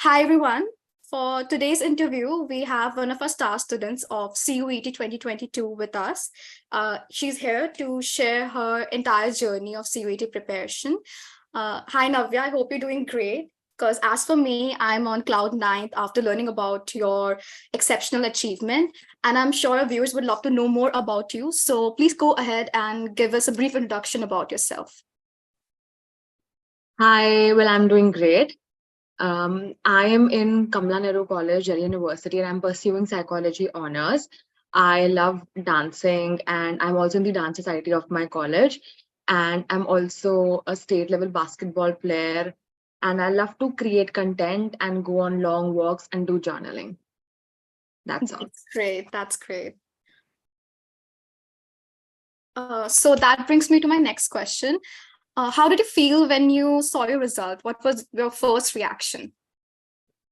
Hi, everyone. For today's interview, we have one of our star students of CUET 2022 with us. She's here to share her entire journey of CUET preparation. Hi, Navya. I hope you're doing great. Because as for me, I'm on cloud nine after learning about your exceptional achievement. And I'm sure our viewers would love to know more about you. So please go ahead and give us a brief introduction about yourself. Hi, well, I'm doing great. I am in Kamla Nehru College, Delhi University, and I'm pursuing psychology honors. I love dancing, and I'm also in the dance society of my college. And I'm also a state level basketball player. And I love to create content and go on long walks and do journaling. That's all. That's great. That's great. So that brings me to my next question. How did you feel when you saw your result? What was your first reaction?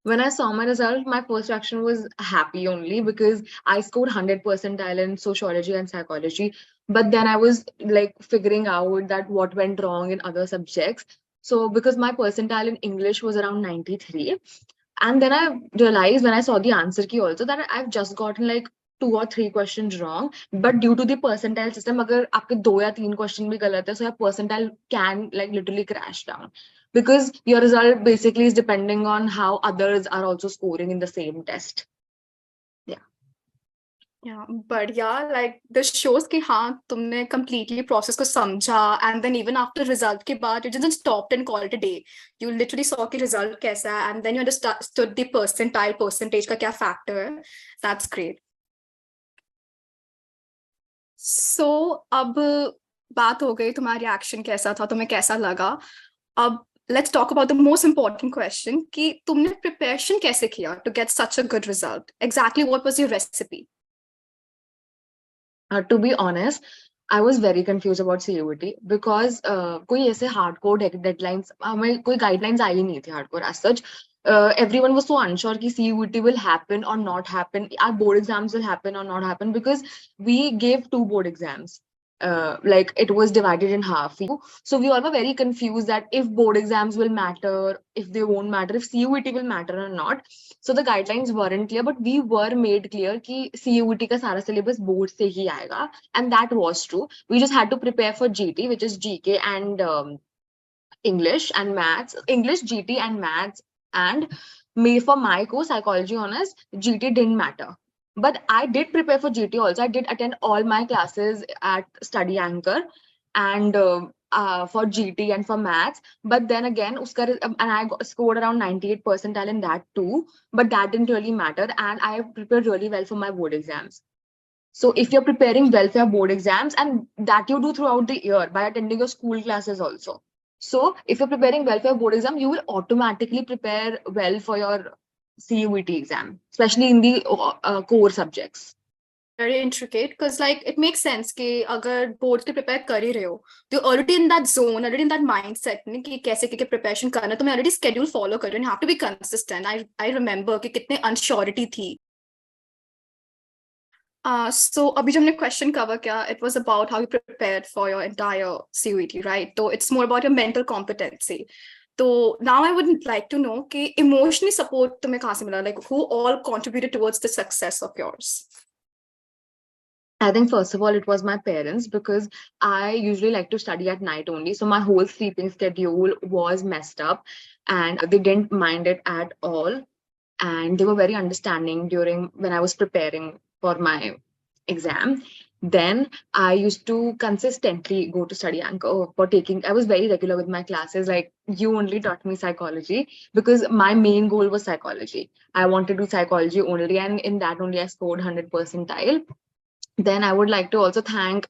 When I saw my result, my first reaction was happy only because I scored 100 percentile in sociology and psychology. But then I was like figuring out that what went wrong in other subjects. So because my percentile in English was around 93, and then I realized when I saw the answer key also that I've just gotten like two or three questions wrong. But due to the percentile system, अगर आपके दो या तीन question भी गलत है, so your percentile can like literally crash down because your result basically is depending on how others are also scoring in the same test. Yeah, but yeah, like this shows कि हाँ तुमने completely process को समझा and then even after result के बाद you didn't stop and call it a day. You literally saw कि result कैसा है and then you understood the percentage का क्या factor है. That's great. So अब बात हो गई तुम्हारा reaction कैसा था, तुम्हें कैसा लगा. अब let's talk about the most important question कि तुमने preparation कैसे किया to get such a good result? Exactly what was your recipe? To be honest, I was very confused about CUET because कोई ऐसे hardcore deadlines, हमें कोई guidelines आई नहीं थी hardcore as such. Everyone was so unsure कि CUET will happen or not happen, our board exams will happen or not happen because we gave two board exams. Like it was divided in half. So we all were very confused that if board exams will matter, if they won't matter, if CUET will matter or not. So the guidelines weren't clear, but we were made clear कि CUET का सारा syllabus board से ही आएगा, and that was true. We just had to prepare for GT, which is GK and English and maths, English, GT and maths, and me for my course psychology honors, GT didn't matter. But I did prepare for GT also. I did attend all my classes at Study Anchor and for GT and for maths. But then again, and I scored around 98 percentile in that too. But that didn't really matter. And I prepared really well for my board exams. So if you're preparing well for your board exams, and that you do throughout the year by attending your school classes also. So if you're preparing well for your board exam, you will automatically prepare well for your CUET exam, especially in the core subjects. Very intricate because like it makes sense कि अगर board के prepare कर ही रहे हो तो you're already in that zone, already in that mindset में कि कैसे क्या preparation करना, तुम्हें already schedule follow कर रहे हो and you have to be consistent. I remember कि कितने unsurety थी. So अभी जो हमने question cover किया, it was about how you prepared for your entire CUET, right? So it's more about your mental competency. So now I would like to know कि emotionally support तुम्हें कहाँ से मिला, like who all contributed towards the success of yours? I think first of all, it was my parents because I usually like to study at night only. So my whole sleeping schedule was messed up and they didn't mind it at all. And they were very understanding during when I was preparing for my exam. Then I used to consistently go to Study Anchor for taking, I was very regular with my classes. Like you only taught me psychology because my main goal was psychology. I wanted to do psychology only, and in that only I scored 100 percentile. Then I would like to also thank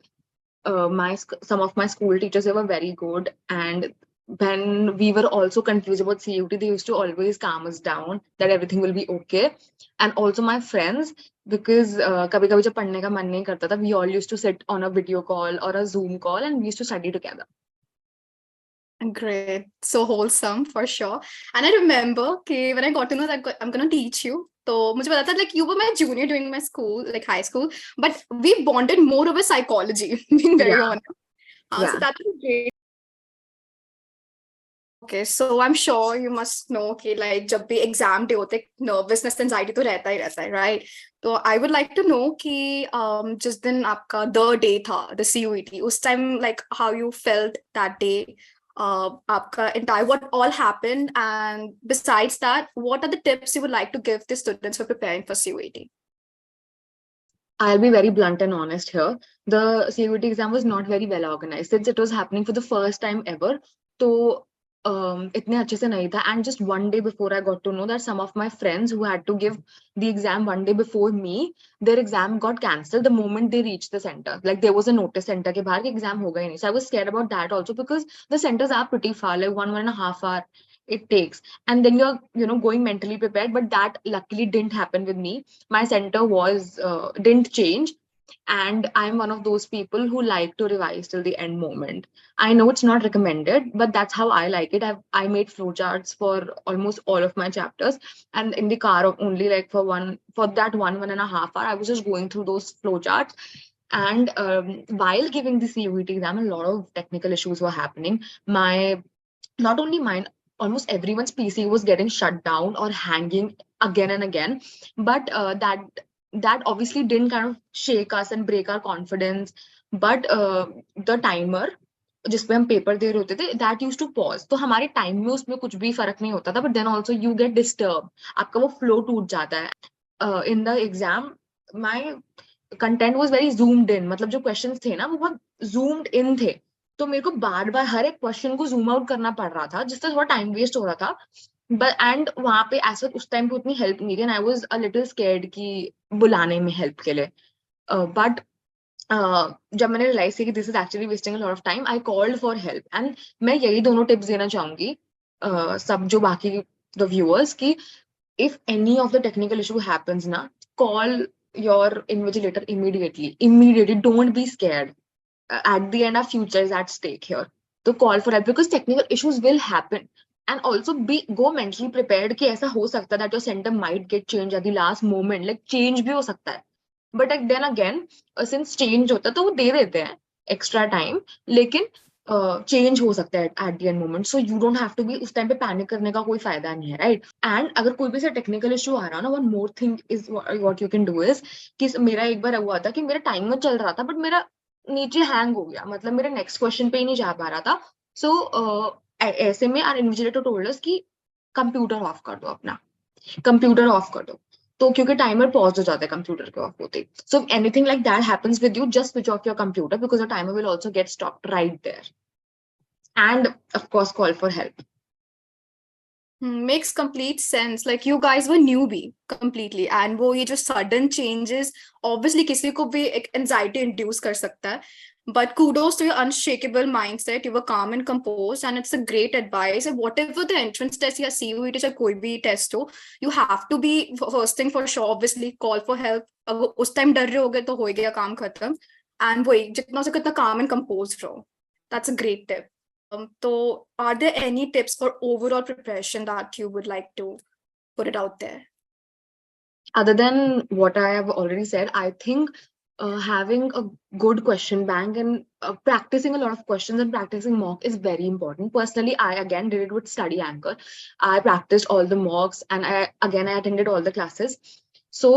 some of my school teachers. They were very good, and when we were also confused about CUT, they used to always calm us down that everything will be okay. And also my friends, because कभी कभी जब पढ़ने का मन नहीं करता था, we all used to sit on a video call or a Zoom call and we used to study together. Great, so wholesome for sure. And I remember कि when I got to know that I'm gonna teach you, तो मुझे पता था like you were my junior during my school, like high school, but we bonded more over psychology, being very Yeah. honest. So Yeah. that was great. Okay, so I'm sure you must know कि like जब भी exam day होते nervousness anxiety तो रहता ही रहता है, right? तो I would like to know कि जिस दिन आपका the day था the CUET उस time like how you felt that day, आपका entire what all happened, and besides that what are the tips you would like to give the students for preparing for CUET? I'll be very blunt and honest here. The CUET exam was not very well organized since it was happening for the first time ever. So इतने अच्छे से नहीं था. And just one day before, I got to know that some of my friends who had to give the exam one day before me, their exam got cancelled the moment they reached the center. Like there was a notice center के बाहर कि exam होगा ही नहीं. So I was scared about that also because the centers are pretty far, like 1.5 hour it takes, and then you're going mentally prepared. But that luckily didn't happen with me. My center was didn't change, and I'm one of those people who like to revise till the end moment. I know it's not recommended, but that's how I like it. I made flowcharts for almost all of my chapters, and in the car only, like for that 1.5 hour, I was just going through those flowcharts. And while giving the CUET exam, a lot of technical issues were happening. My Not only mine, almost everyone's PC was getting shut down or hanging again and again. But that obviously didn't kind of shake us and break our confidence. But the timer जिसपे हम paper दे रहे होते थे, that use to pause, तो हमारे time में उसमें कुछ भी फर्क नहीं होता था. But then also you get disturb, आपका वो फ्लो टूट जाता है. In the exam my content was very zoomed in, मतलब जो क्वेश्चन थे ना वो बहुत जूम्ड इन थे. तो मेरे को बार बार हर एक क्वेश्चन को जूम आउट करना पड़ रहा था, जिससे थोड़ा टाइम वेस्ट हो रहा था. बट एंड वहां पे ऐसा उस टाइम पे उतनी हेल्प नहीं थी, and I was a little scared कि बुलाने में हेल्प के लिए. बट जब मैंने रियलाइज किया कि this is actually wasting a lot of time, I called for help. And मैं यही दोनों टिप्स देना चाहूंगी सब जो बाकी द व्यूअर्स की, if any of the technical issue happens na, call your invigilator immediately. Don't be scared. At the end, our future is at stake here. So call for help because technical issues will happen. And also go mentally prepared कि ऐसा हो सकता है that your center might get changed at the last moment. Like change भी हो सकता है. But then again, since change होता है तो वो दे देते हैं extra time. लेकिन चेंज हो सकता है at the end moment. So you don't have to be, उस टाइम पे पैनिक करने का कोई फायदा नहीं है, राइट? एंड अगर कोई भी से टेक्निकल इशू आ रहा ना, one more thing is what you can do is कि मेरा एक बार हुआ था कि मेरा टाइमर चल रहा था बट मेरा नीचे हैंग हो गया, मतलब मेरे नेक्स्ट क्वेश्चन पे ही नहीं जा पा रहा था. सो ऐसे में आर इन्विजिलेटर टोल्ड अस कि कंप्यूटर ऑफ कर दो, अपना कंप्यूटर ऑफ कर दो. तो क्योंकि टाइमर पॉज हो जाता है कंप्यूटर के ऑफ होते. So anything like that happens with you, just switch off your computer because the timer will also get stopped right there. And of course call for help. Makes complete sense. Like you guys were newbie completely, and वो ये जो sudden changes obviously किसी को भी एक anxiety induce कर सकता है. But kudos to your unshakable mindset. You were calm and composed, and it's a great advice. And whatever the entrance test या CUET या कोई भी test हो, you have to be first thing for sure. Obviously, call for help. अगर उस time डर रहे होगे तो हो गया काम खत्म. And वही जितना से कितना calm and composed रहो. That's a great tip. So, are there any tips for overall preparation that you would like to put it out there? Other than what I have already said, I think having a good question bank and practicing a lot of questions and practicing mock is very important. Personally, I again did it with Study Anchor. I practiced all the mocks, and I attended all the classes. So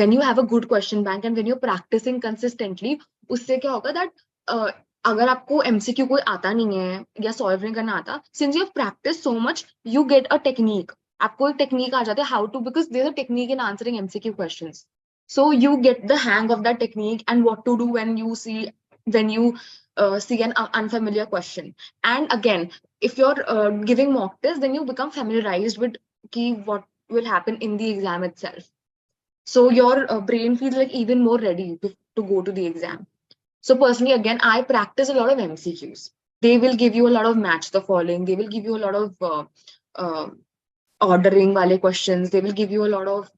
when you have a good question bank and when you're practicing consistently, उससे क्या होगा that अगर आपको MCQ कोई आता नहीं है या सॉल्व नहीं करना आता, since you have practiced so much, you get a technique. आपको एक टेक्निक आ जाता है how to, because there's a technique in answering MCQ questions. So you get the hang of that technique and what to do when you see an unfamiliar question. And again, if you're giving mock test, then you become familiarized with what will happen in the exam itself. So your brain feels like even more ready to go to the exam. So personally, again, I practice a lot of MCQs. They will give you a lot of match the following. They will give you a lot of uh, ordering wale questions. They will give you a lot of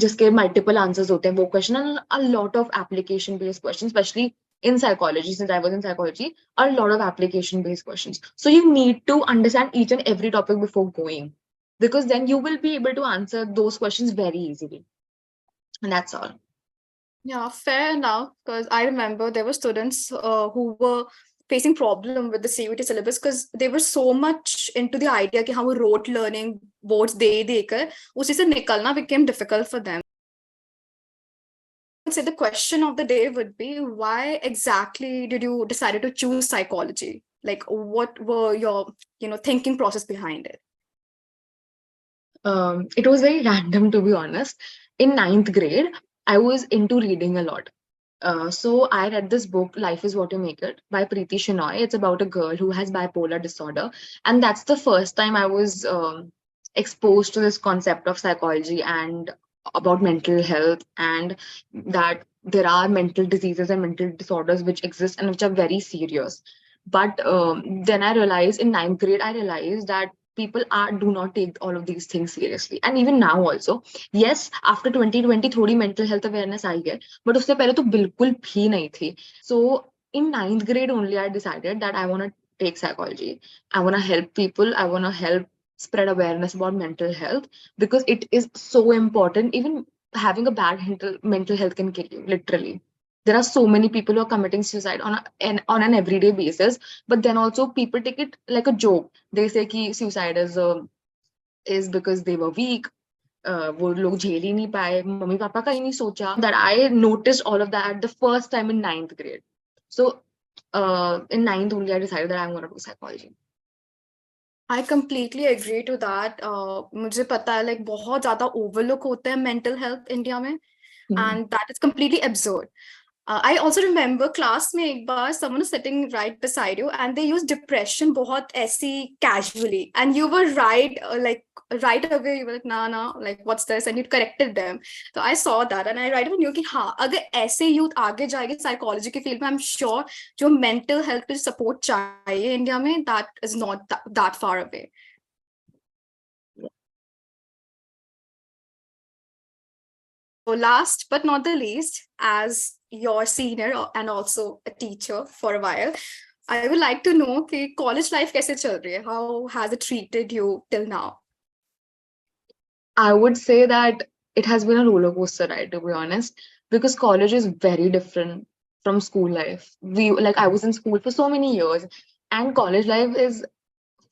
जिसके multiple answers होते हैं वो question, and a lot of application based questions, especially in psychology. Since I was in psychology, a lot of application based questions. So you need to understand each and every topic before going, because then you will be able to answer those questions very easily. And that's all. Yeah, fair enough. Because I remember there were students who were facing problem with the CUET syllabus because they were so much into the idea कि हाँ वो rote learning boards दे देकर उसी से निकलना became difficult for them. Say the question of the day would be, why exactly did you decided to choose psychology? Like, what were your thinking process behind it? It was very random, to be honest. In ninth grade, I was into reading a lot. So I read this book, Life is What You Make It, by Preeti Shenoy. It's about a girl who has bipolar disorder. And that's the first time I was exposed to this concept of psychology and about mental health, and that there are mental diseases and mental disorders which exist and which are very serious. But then I realized in ninth grade, I realized that people do not take all of these things seriously. And even now also, yes, after 2020 थोड़ी mental health awareness आई है, but उससे पहले तो बिल्कुल भी नहीं थी. So in ninth grade only, I decided that I want to take psychology. I want to help people. I want to help spread awareness about mental health because it is so important. Even having a bad mental health can kill you, literally. There are so many people who are committing suicide on an everyday basis, but then also people take it like a joke. They say कि suicide is because they were weak. वो लोग झेल ही नहीं पाए, mummy papa का ही नहीं सोचा. That I noticed all of that the first time in ninth grade. So in ninth only I decided that I'm going to do psychology. I completely agree to that. मुझे पता है like बहुत ज़्यादा overlook होता है mental health India में, and that is completely absurd. I also remember class में एक बार someone was sitting right beside you and they used depression बहुत ऐसी casually, and you were right, like right away you were like nah, like what's this, and you corrected them. So I saw that and I right away knew कि हाँ अगर ऐसे youth आगे जाएगी psychology के field में, I'm sure जो mental health पे support चाहिए इंडिया में, that is not that far away. So last but not the least, as your senior and also a teacher for a while, I would like to know कि college life कैसे चल रही है? How has it treated you till now? I would say that it has been a roller coaster ride, to be honest, because college is very different from school life. I was in school for so many years, and college life is,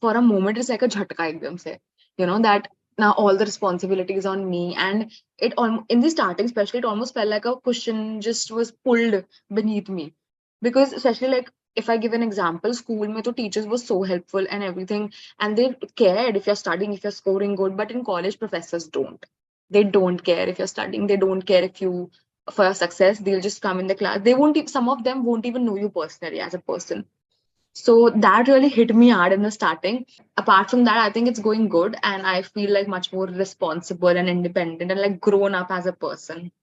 for a moment, it's like a jhatka ekdam se. That now all the responsibility is on me, and in the starting, especially, it almost felt like a cushion just was pulled beneath me, because especially like if I give an example, school mein to teachers were so helpful and everything, and they cared if you're studying, if you're scoring good. But in college, professors don't. They don't care if you're studying. They don't care if you for your success. They'll just come in the class. They won't. Some of them won't even know you personally as a person. So that really hit me hard in the starting. Apart from that, I think it's going good, and I feel like much more responsible and independent and like grown up as a person.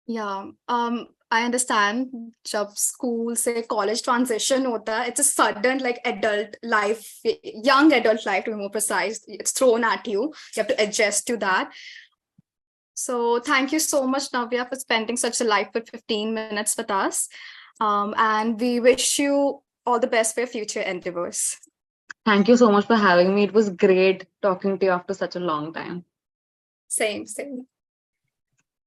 Yeah, I understand जब school से college transition होता है, it's a sudden like adult life, young adult life to be more precise. It's thrown at you. You have to adjust to that. So thank you so much, Navya, for spending such a life with 15 minutes with us. And we wish you all the best for your future endeavors. Thank you so much for having me. It was great talking to you after such a long time. Same.